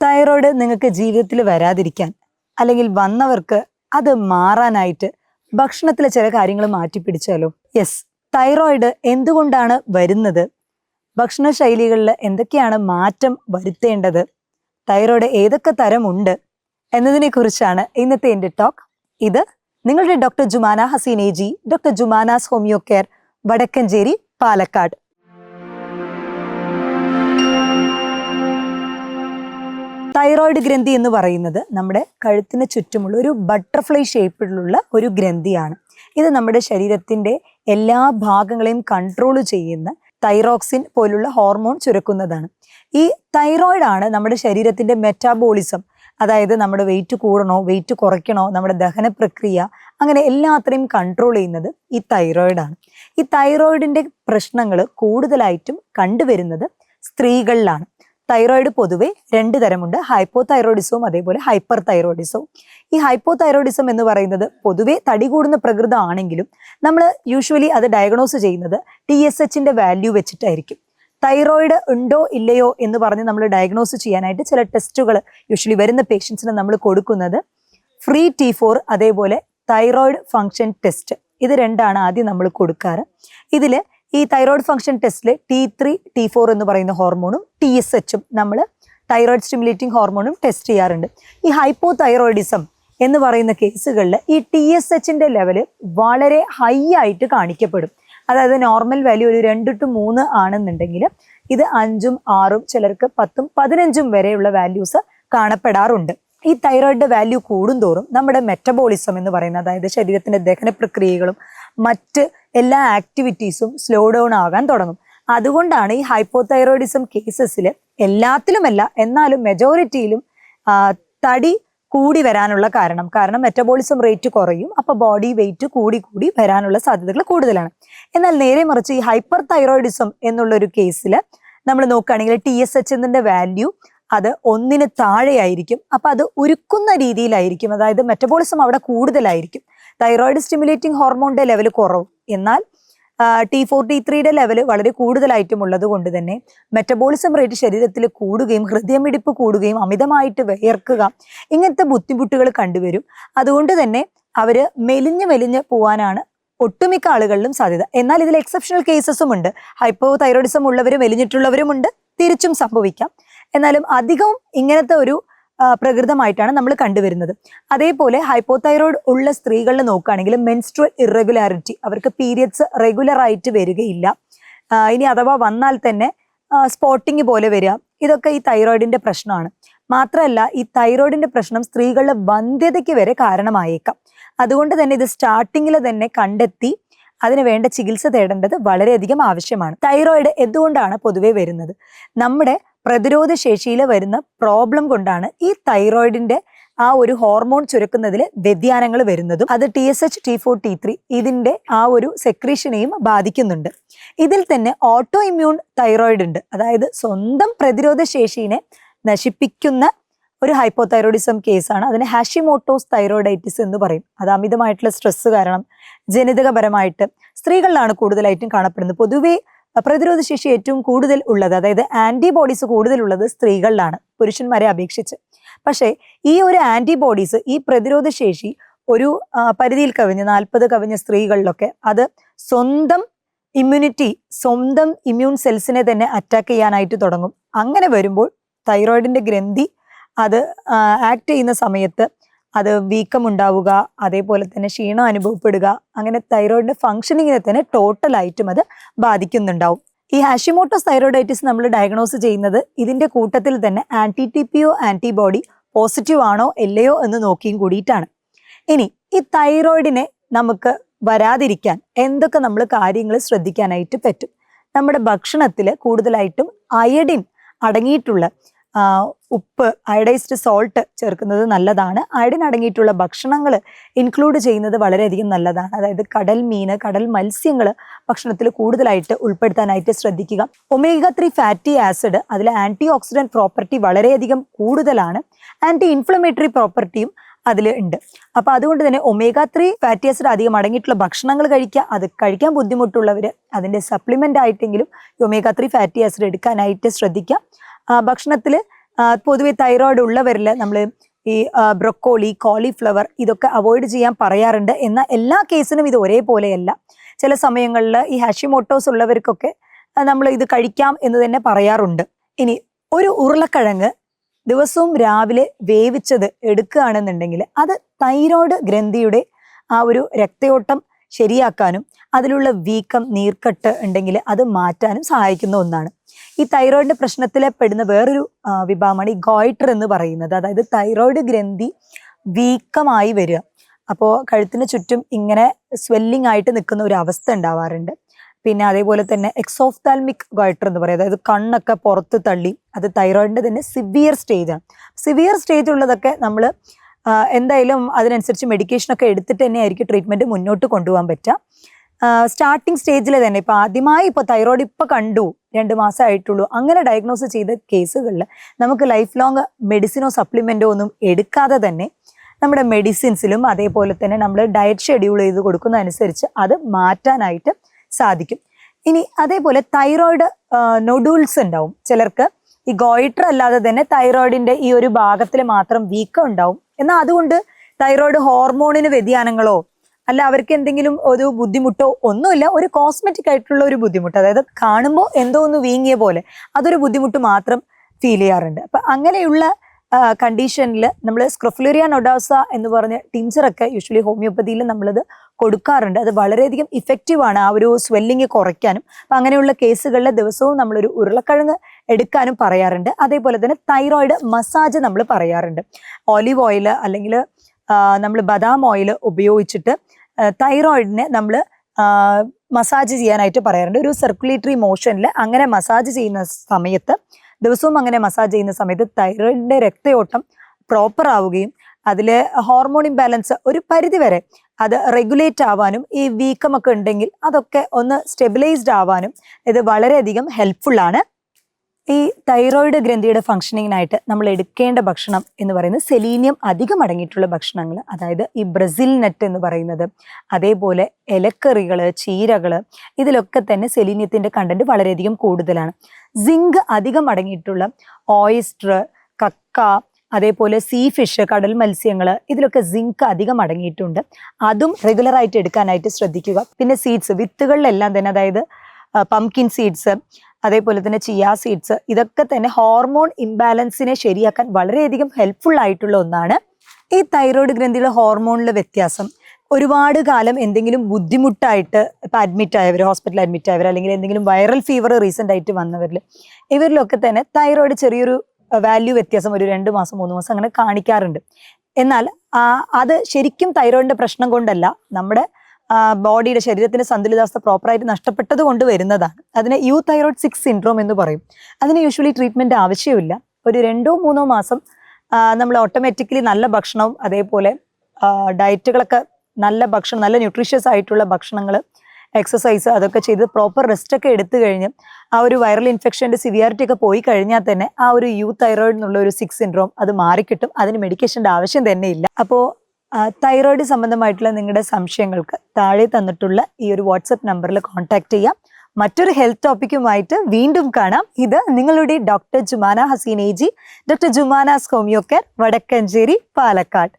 Thyroid നിങ്ങൾക്ക് ജീവിതത്തിൽ വരാതിരിക്കാൻ അല്ലെങ്കിൽ വന്നവർക്ക് അത് മാറാനായിട്ട് ഭക്ഷണത്തിലെ ചില കാര്യങ്ങൾ മാറ്റി പിടിച്ചാലോ? യെസ്, തൈറോയ്ഡ് എന്തുകൊണ്ടാണ് വരുന്നത്, ഭക്ഷണ ശൈലികളിൽ എന്തൊക്കെയാണ് മാറ്റം വരുത്തേണ്ടത്, തൈറോയ്ഡ് ഏതൊക്കെ തരമുണ്ട് എന്നതിനെ കുറിച്ചാണ് ഇന്നത്തെ എൻ്റെ ടോക്ക്. ഇത് നിങ്ങളുടെ doctor Jumana Haseen AG, doctor Jumana's homeo care, Vadakkanchery, Palakkad. Thyroid ഗ്രന്ഥി എന്ന് പറയുന്നത് നമ്മുടെ കഴുത്തിന് ചുറ്റുമുള്ള ഒരു ബട്ടർഫ്ലൈ ഷേപ്പിലുള്ള ഒരു ഗ്രന്ഥിയാണ്. ഇത് നമ്മുടെ ശരീരത്തിന്റെ എല്ലാ ഭാഗങ്ങളെയും കൺട്രോൾ ചെയ്യുന്ന തൈറോക്സിൻ പോലുള്ള ഹോർമോൺ ചുരക്കുന്നതാണ്. ഈ തൈറോയ്ഡ് ആണ് നമ്മുടെ ശരീരത്തിന്റെ മെറ്റാബോളിസം, അതായത് നമ്മുടെ വെയിറ്റ് കൂടണോ വെയിറ്റ് കുറയ്ക്കണോ, നമ്മുടെ ദഹന പ്രക്രിയ, അങ്ങനെ എല്ലാത്രയും കൺട്രോൾ ചെയ്യുന്നത് ഈ തൈറോയ്ഡാണ്. ഈ തൈറോയ്ഡിന്റെ പ്രശ്നങ്ങൾ കൂടുതലായിട്ടും കണ്ടുവരുന്നത് സ്ത്രീകളിലാണ്. തൈറോയ്ഡ് പൊതുവെ 2 തരമുണ്ട്, ഹൈപ്പോ തൈറോയിഡിസവും അതേപോലെ ഹൈപ്പർ തൈറോയിഡിസവും. ഈ ഹൈപ്പോ തൈറോയിഡിസം എന്ന് പറയുന്നത് പൊതുവെ തടി കൂടുന്ന പ്രകൃതമാണെങ്കിലും നമ്മൾ യൂഷ്വലി അത് ഡയഗ്നോസ് ചെയ്യുന്നത് TSHന്റെ വാല്യൂ വെച്ചിട്ടായിരിക്കും. തൈറോയ്ഡ് ഉണ്ടോ ഇല്ലയോ എന്ന് പറഞ്ഞ് നമ്മൾ ഡയഗ്നോസ് ചെയ്യാനായിട്ട് ചില ടെസ്റ്റുകൾ യൂഷ്വലി വരുന്ന പേഷ്യൻസിന് നമ്മൾ കൊടുക്കുന്നത് ഫ്രീ T4 അതേപോലെ തൈറോയ്ഡ് ഫങ്ഷൻ ടെസ്റ്റ്, ഇത് 2ആണ് ആദ്യം നമ്മൾ കൊടുക്കാറ്. ഇതിൽ ഈ തൈറോയ്ഡ് ഫങ്ഷൻ ടെസ്റ്റിൽ T3 T4 എന്ന് പറയുന്ന ഹോർമോണും TSHഉം നമ്മൾ തൈറോയ്ഡ് സ്റ്റിമുലേറ്റിംഗ് ഹോർമോണും ടെസ്റ്റ് ചെയ്യാറുണ്ട്. ഈ ഹൈപ്പോ തൈറോയിഡിസം എന്ന് പറയുന്ന കേസുകളിൽ ഈ TSHന്റെ ലെവല് വളരെ ഹൈ ആയിട്ട് കാണിക്കപ്പെടും. അതായത് നോർമൽ വാല്യൂ ഒരു 2 to 3 ആണെന്നുണ്ടെങ്കിൽ ഇത് 5ഉം 6ഉം ചിലർക്ക് 10ഉം 15ഉം വരെയുള്ള വാല്യൂസ് കാണപ്പെടാറുണ്ട്. ഈ തൈറോയിഡിന്റെ വാല്യൂ കൂടുന്തോറും നമ്മുടെ മെറ്റബോളിസം എന്ന് പറയുന്നത്, അതായത് ശരീരത്തിന്റെ ദഹന പ്രക്രിയകളും മറ്റ് എല്ലാ ആക്ടിവിറ്റീസും സ്ലോ ഡൗൺ ആകാൻ തുടങ്ങും. അതുകൊണ്ടാണ് ഈ ഹൈപ്പോതൈറോയിഡിസം കേസസിൽ എല്ലാത്തിലുമല്ല എന്നാലും മെജോറിറ്റിയിലും തടി കൂടി വരാനുള്ള കാരണം മെറ്റബോളിസം റേറ്റ് കുറയും, അപ്പൊ ബോഡി വെയിറ്റ് കൂടി വരാനുള്ള സാധ്യതകൾ കൂടുതലാണ്. എന്നാൽ നേരെ മറിച്ച് ഈ ഹൈപ്പർ തൈറോയിഡിസം എന്നുള്ളൊരു കേസിൽ നമ്മൾ നോക്കുകയാണെങ്കിൽ TSHന്റെ വാല്യൂ അത് 1ന് താഴെയായിരിക്കും. അപ്പൊ അത് ഉരുക്കുന്ന രീതിയിലായിരിക്കും, അതായത് മെറ്റബോളിസം അവിടെ കൂടുതലായിരിക്കും. തൈറോയ്ഡ് സ്റ്റിമുലേറ്റിംഗ് ഹോർമോണിന്റെ ലെവൽ കുറവും, എന്നാൽ T4 T3യുടെ ലെവൽ വളരെ കൂടുതലായിട്ടും ഉള്ളത് കൊണ്ട് തന്നെ മെറ്റബോളിസം റേറ്റ് ശരീരത്തിൽ കൂടുകയും ഹൃദയമിടിപ്പ് കൂടുകയും അമിതമായിട്ട് വിയർക്കുക, ഇങ്ങനത്തെ ബുദ്ധിമുട്ടുകൾ കണ്ടുവരും. അതുകൊണ്ട് തന്നെ അവര് മെലിഞ്ഞ് പോവാനാണ് ഒട്ടുമിക്ക ആളുകളിലും സാധ്യത. എന്നാൽ ഇതിൽ എക്സെപ്ഷണൽ കേസസും ഉണ്ട്. ഹൈപ്പോ തൈറോയിഡിസം ഉള്ളവരും മെലിഞ്ഞിട്ടുള്ളവരുമുണ്ട്, തിരിച്ചും സംഭവിക്കാം. എന്നാലും അധികവും ഇങ്ങനത്തെ ഒരു പ്രകൃതമായിട്ടാണ് നമ്മൾ കണ്ടുവരുന്നത്. അതേപോലെ ഹൈപ്പോതൈറോയ്ഡ് ഉള്ള സ്ത്രീകളിൽ നോക്കുകയാണെങ്കിൽ മെൻസ്ട്രുവൽ ഇറഗുലാരിറ്റി, അവർക്ക് പീരിയഡ്സ് റെഗുലർ ആയിട്ട് വരികയില്ല. ഇനി അഥവാ വന്നാൽ തന്നെ സ്പോട്ടിങ് പോലെ വരിക, ഇതൊക്കെ ഈ തൈറോയിഡിന്റെ പ്രശ്നമാണ്. മാത്രമല്ല ഈ തൈറോയിഡിന്റെ പ്രശ്നം സ്ത്രീകളുടെ വന്ധ്യതയ്ക്ക് വരെ കാരണമായേക്കാം. അതുകൊണ്ട് തന്നെ ഇത് സ്റ്റാർട്ടിങ്ങിൽ തന്നെ കണ്ടെത്തി അതിന് വേണ്ട ചികിത്സ തേടേണ്ടത് വളരെയധികം ആവശ്യമാണ്. തൈറോയിഡ് എന്തുകൊണ്ടാണ് പൊതുവെ വരുന്നത്? നമ്മുടെ പ്രതിരോധ ശേഷിയിൽ വരുന്ന പ്രോബ്ലം കൊണ്ടാണ് ഈ തൈറോയിഡിന്റെ ആ ഒരു ഹോർമോൺ ചുരക്കുന്നതിൽ വ്യതിയാനങ്ങൾ വരുന്നതും. അത് TSH T4 T3 ഇതിന്റെ ആ ഒരു സെക്രീഷനെയും ബാധിക്കുന്നുണ്ട്. ഇതിൽ തന്നെ ഓട്ടോ ഇമ്മ്യൂൺ തൈറോയിഡ് ഉണ്ട്, അതായത് സ്വന്തം പ്രതിരോധ ശേഷിനെ നശിപ്പിക്കുന്ന ഒരു ഹൈപ്പോതൈറോയിഡിസം കേസാണ്. അതിന് ഹാഷിമോട്ടോസ് തൈറോയിഡൈറ്റിസ് എന്ന് പറയും. അത് അമിതമായിട്ടുള്ള സ്ട്രെസ് കാരണം ജനിതകപരമായിട്ട് സ്ത്രീകളിലാണ് കൂടുതലായിട്ടും കാണപ്പെടുന്നത്. പൊതുവെ പ്രതിരോധ ശേഷി ഏറ്റവും കൂടുതൽ ഉള്ളത്, അതായത് ആന്റിബോഡീസ് കൂടുതലുള്ളത് സ്ത്രീകളിലാണ് പുരുഷന്മാരെ അപേക്ഷിച്ച്. പക്ഷേ ഈ ഒരു ആന്റിബോഡീസ്, ഈ പ്രതിരോധ ശേഷി ഒരു പരിധിയിൽ കവിഞ്ഞ് 40 കവിഞ്ഞ സ്ത്രീകളിലൊക്കെ അത് സ്വന്തം ഇമ്മ്യൂൺ സെൽസിനെ തന്നെ അറ്റാക്ക് ചെയ്യാനായിട്ട് തുടങ്ങും. അങ്ങനെ വരുമ്പോൾ തൈറോയിഡിന്റെ ഗ്രന്ഥി അത് ആക്ട് ചെയ്യുന്ന സമയത്ത് അത് വീക്കം ഉണ്ടാവുക, അതേപോലെ തന്നെ ക്ഷീണം അനുഭവപ്പെടുക, അങ്ങനെ തൈറോയിഡിന്റെ ഫംഗ്ഷനിങ്ങിനെ തന്നെ ടോട്ടലായിട്ടും അത് ബാധിക്കുന്നുണ്ടാവും. ഈ ഹാഷിമോട്ടോസ് തൈറോയിഡൈറ്റിസ് നമ്മൾ ഡയഗ്നോസ് ചെയ്യുന്നത് ഇതിന്റെ കൂട്ടത്തിൽ തന്നെ TPO ആന്റിബോഡി പോസിറ്റീവ് ആണോ ഇല്ലയോ എന്ന് നോക്കിയും കൂടിയിട്ടാണ്. ഇനി ഈ തൈറോയിഡിനെ നമുക്ക് വരാതിരിക്കാൻ എന്തൊക്കെ നമ്മൾ കാര്യങ്ങൾ ശ്രദ്ധിക്കാനായിട്ട് പറ്റും? നമ്മുടെ ഭക്ഷണത്തിൽ കൂടുതലായിട്ടും അയഡിൻ അടങ്ങിയിട്ടുള്ള ഉപ്പ്, അയഡൈസ്ഡ് സോൾട്ട് ചേർക്കുന്നത് നല്ലതാണ്. അയഡിൻ അടങ്ങിയിട്ടുള്ള ഭക്ഷണങ്ങൾ ഇൻക്ലൂഡ് ചെയ്യുന്നത് വളരെയധികം നല്ലതാണ്. അതായത് കടൽ മീൻ, കടൽ മത്സ്യങ്ങൾ ഭക്ഷണത്തിൽ കൂടുതലായിട്ട് ഉൾപ്പെടുത്താനായിട്ട് ശ്രദ്ധിക്കുക. ഒമേഗ 3 ഫാറ്റി ആസിഡ്, അതിൽ ആന്റി ഓക്സിഡന്റ് പ്രോപ്പർട്ടി വളരെയധികം കൂടുതലാണ്. ആന്റി ഇൻഫ്ലമേറ്ററി പ്രോപ്പർട്ടിയും അതിൽ ഉണ്ട്. അപ്പൊ അതുകൊണ്ട് തന്നെ ഒമേഗ 3 ഫാറ്റി ആസിഡ് അധികം അടങ്ങിയിട്ടുള്ള ഭക്ഷണങ്ങൾ കഴിക്കുക. അത് കഴിക്കാൻ ബുദ്ധിമുട്ടുള്ളവർ അതിന്റെ സപ്ലിമെന്റ് ആയിട്ടെങ്കിലും ഒമേഗ 3 ഫാറ്റി ആസിഡ് എടുക്കാനായിട്ട് ശ്രദ്ധിക്കുക. ഭക്ഷണത്തിൽ പൊതുവെ തൈറോയിഡ് ഉള്ളവരിൽ നമ്മൾ ഈ ബ്രൊക്കോളി, കോളിഫ്ലവർ ഇതൊക്കെ അവോയ്ഡ് ചെയ്യാൻ പറയാറുണ്ട്. എന്നാൽ എല്ലാ കേസിനും ഇത് ഒരേപോലെയല്ല. ചില സമയങ്ങളിൽ ഈ ഹാഷിമോട്ടോസ് ഉള്ളവർക്കൊക്കെ നമ്മൾ ഇത് കഴിക്കാം എന്ന് തന്നെ പറയാറുണ്ട്. ഇനി ഒരു ഉരുളക്കിഴങ്ങ് ദിവസവും രാവിലെ വേവിച്ചത് എടുക്കുകയാണെന്നുണ്ടെങ്കിൽ അത് തൈറോയ്ഡ് ഗ്രന്ഥിയുടെ ആ ഒരു രക്തയോട്ടം ശരിയാക്കാനും അതിലുള്ള വീക്കം, നീർക്കെട്ട് ഉണ്ടെങ്കിൽ അത് മാറ്റാനും സഹായിക്കുന്ന ഒന്നാണ്. ഈ തൈറോയിഡിന്റെ പ്രശ്നത്തിൽ പെടുന്ന വേറൊരു വിഭാഗമാണ് ഈ ഗോയിറ്റർ എന്ന് പറയുന്നത്. അതായത് തൈറോയിഡ് ഗ്രന്ഥി വീക്കമായി വരിക. അപ്പോൾ കഴുത്തിന് ചുറ്റും ഇങ്ങനെ സ്വെല്ലിംഗ് ആയിട്ട് നിൽക്കുന്ന ഒരു അവസ്ഥ ഉണ്ടാവാറുണ്ട്. പിന്നെ അതേപോലെ തന്നെ എക്സോഫ്താൽമിക് ഗോയിറ്റർ എന്ന് പറയും. അതായത് കണ്ണൊക്കെ പുറത്ത് തള്ളി, അത് തൈറോയിഡിന്റെ തന്നെ സിവിയർ സ്റ്റേജാണ്. സിവിയർ സ്റ്റേജ് ഉള്ളതൊക്കെ നമ്മൾ എന്തായാലും അതിനനുസരിച്ച് മെഡിക്കേഷനൊക്കെ എടുത്തിട്ട് തന്നെ ആയിരിക്കും ട്രീറ്റ്മെൻറ്റ് മുന്നോട്ട് കൊണ്ടുപോകാൻ പറ്റുക. സ്റ്റാർട്ടിങ് സ്റ്റേജിൽ തന്നെ ഇപ്പോൾ ആദ്യമായി ഇപ്പോൾ തൈറോയിഡ് ഇപ്പോൾ കണ്ടു 2 മാസമായിട്ടുള്ളൂ, അങ്ങനെ ഡയഗ്നോസ് ചെയ്ത കേസുകളിൽ നമുക്ക് ലൈഫ് ലോങ് മെഡിസിനോ സപ്ലിമെൻറ്റോ ഒന്നും എടുക്കാതെ തന്നെ നമ്മുടെ മെഡിസിൻസിലും അതേപോലെ തന്നെ നമ്മൾ ഡയറ്റ് ഷെഡ്യൂൾ ചെയ്ത് കൊടുക്കുന്നതനുസരിച്ച് അത് മാറ്റാനായിട്ട് സാധിക്കും. ഇനി അതേപോലെ തൈറോയിഡ് നൊഡൂൾസ് ഉണ്ടാവും ചിലർക്ക്. ഈ ഗോയിറ്റർ അല്ലാതെ തന്നെ തൈറോയിഡിന്റെ ഈ ഒരു ഭാഗത്തിൽ മാത്രം വീക്കം ഉണ്ടാവും. എന്നാൽ അതുകൊണ്ട് തൈറോയിഡ് ഹോർമോണിന് വ്യതിയാനങ്ങളോ അല്ല അവർക്ക് എന്തെങ്കിലും ഒരു ബുദ്ധിമുട്ടോ ഒന്നുമില്ല. ഒരു കോസ്മെറ്റിക് ആയിട്ടുള്ള ഒരു ബുദ്ധിമുട്ട്, അതായത് കാണുമ്പോൾ എന്തോ ഒന്ന് വീങ്ങിയ പോലെ അതൊരു ബുദ്ധിമുട്ട് മാത്രം ഫീൽ ചെയ്യാറുണ്ട്. അപ്പം അങ്ങനെയുള്ള കണ്ടീഷനിൽ നമ്മൾ സ്ക്രോഫുലേറിയ നൊഡോസ എന്ന് പറഞ്ഞ ടിഞ്ചറൊക്കെ യൂഷ്വലി ഹോമിയോപ്പതിയിൽ നമ്മളത് കൊടുക്കാറുണ്ട്. അത് വളരെയധികം ഇഫക്റ്റീവാണ് ആ ഒരു സ്വെല്ലിങ് കുറയ്ക്കാനും. അപ്പം അങ്ങനെയുള്ള കേസുകളിൽ ദിവസവും നമ്മളൊരു ഉരുളക്കിഴങ്ങ് എടുക്കാനും പറയാറുണ്ട്. അതേപോലെ തന്നെ തൈറോയിഡ് മസാജ് നമ്മൾ പറയാറുണ്ട്. ഓലിവ് ഓയിൽ അല്ലെങ്കിൽ നമ്മൾ ബദാം ഓയിൽ ഉപയോഗിച്ചിട്ട് തൈറോയിഡിനെ നമ്മൾ മസാജ് ചെയ്യാനായിട്ട് പറയാറുണ്ട്. ഒരു സർക്കുലേറ്ററി മോഷനിൽ അങ്ങനെ മസാജ് ചെയ്യുന്ന സമയത്ത്, ദിവസവും അങ്ങനെ മസാജ് ചെയ്യുന്ന സമയത്ത് തൈറോയിഡിന്റെ രക്തയോട്ടം പ്രോപ്പർ ആവുകയും അതിൽ ഹോർമോൺ ഇംബാലൻസ് ഒരു പരിധി വരെ അത് റെഗുലേറ്റ് ആവാനും ഈ വീക്കമൊക്കെ ഉണ്ടെങ്കിൽ അതൊക്കെ ഒന്ന് സ്റ്റെബിലൈസ്ഡ് ആവാനും ഇത് വളരെയധികം ഹെൽപ്ഫുള്ളാണ്. ഈ തൈറോയിഡ് ഗ്രന്ഥിയുടെ ഫംഗ്ഷനിങ്ങിനായിട്ട് നമ്മൾ എടുക്കേണ്ട ഭക്ഷണം എന്ന് പറയുന്നത് സെലീനിയം അധികം അടങ്ങിയിട്ടുള്ള ഭക്ഷണങ്ങൾ, അതായത് ഈ ബ്രസിൽ നട്ട് എന്ന് പറയുന്നത്, അതേപോലെ ഇലക്കറികൾ, ചീരകൾ, ഇതിലൊക്കെ തന്നെ സെലീനിയത്തിൻ്റെ കണ്ടന്റ് വളരെയധികം കൂടുതലാണ്. സിങ്ക് അധികം അടങ്ങിയിട്ടുള്ള ഓയിസ്റ്റർ, കക്ക, അതേപോലെ സീ ഫിഷ്, കടൽ മത്സ്യങ്ങൾ, ഇതിലൊക്കെ സിങ്ക് അധികം അടങ്ങിയിട്ടുണ്ട്. അതും റെഗുലറായിട്ട് എടുക്കാനായിട്ട് ശ്രദ്ധിക്കുക. പിന്നെ സീഡ്സ്, വിത്തുകളിലെല്ലാം തന്നെ, അതായത് പംകിൻ സീഡ്സ്, അതേപോലെ തന്നെ ചിയ സീഡ്സ്, ഇതൊക്കെ തന്നെ ഹോർമോൺ ഇംബാലൻസിനെ ശരിയാക്കാൻ വളരെയധികം ഹെൽപ്ഫുൾ ആയിട്ടുള്ള ഒന്നാണ്. ഈ തൈറോയിഡ് ഗ്രന്ഥിയിലെ ഹോർമോണിലെ വ്യത്യാസം ഒരുപാട് കാലം എന്തെങ്കിലും ബുദ്ധിമുട്ടായിട്ട് ഇപ്പം അഡ്മിറ്റ് ആയവർ, ഹോസ്പിറ്റലിൽ അഡ്മിറ്റ് ആയവർ, അല്ലെങ്കിൽ എന്തെങ്കിലും വൈറൽ ഫീവർ റീസെൻ്റ് ആയിട്ട് വന്നവരിൽ, ഇവരിലൊക്കെ തന്നെ തൈറോയിഡ് ചെറിയൊരു വാല്യൂ വ്യത്യാസം ഒരു 2 മാസം 3 മാസം അങ്ങനെ കാണിക്കാറുണ്ട്. എന്നാൽ അത് ശരിക്കും തൈറോയിഡിന്റെ പ്രശ്നം കൊണ്ടല്ല, നമ്മുടെ ബോഡിയുടെ ശരീരത്തിന്റെ സന്തുലിതാവസ്ഥ പ്രോപ്പറായിട്ട് നഷ്ടപ്പെട്ടത് കൊണ്ട് വരുന്നതാണ്. അതിനെ യൂതൈറോയ്ഡ് 6 സിൻഡ്രോം എന്ന് പറയും. അതിന് യൂഷ്വലി ട്രീറ്റ്മെന്റ് ആവശ്യമില്ല. ഒരു 2-3 മാസം നമ്മൾ ഓട്ടോമാറ്റിക്കലി നല്ല ഭക്ഷണവും അതേപോലെ ഡയറ്റുകളൊക്കെ നല്ല ഭക്ഷണം, നല്ല ന്യൂട്രീഷ്യസ് ആയിട്ടുള്ള ഭക്ഷണങ്ങൾ, എക്സസൈസ് അതൊക്കെ ചെയ്ത് പ്രോപ്പർ റെസ്റ്റ് ഒക്കെ എടുത്തു കഴിഞ്ഞ് ആ ഒരു വൈറൽ ഇൻഫെക്ഷൻ്റെ സിവിയാരിറ്റി ഒക്കെ പോയി കഴിഞ്ഞാൽ തന്നെ ആ ഒരു യൂതൈറോയ്ഡ് എന്നുള്ള ഒരു 6 സിൻഡ്രോം അത് മാറിക്കിട്ടും. അതിന് മെഡിക്കേഷൻ്റെ ആവശ്യം തന്നെ ഇല്ല. അപ്പോൾ തൈറോയിഡ് സംബന്ധമായിട്ടുള്ള നിങ്ങളുടെ സംശയങ്ങൾക്ക് താഴെ തന്നിട്ടുള്ള ഈ ഒരു വാട്സപ്പ് നമ്പറിൽ കോൺടാക്ട് ചെയ്യാം. മറ്റൊരു ഹെൽത്ത് ടോപ്പിക്കുമായിട്ട് വീണ്ടും കാണാം. ഇത് നിങ്ങളുടെ doctor Jumana Haseen AG, doctor Jumana's homeo care, Vadakkanchery, Palakkad.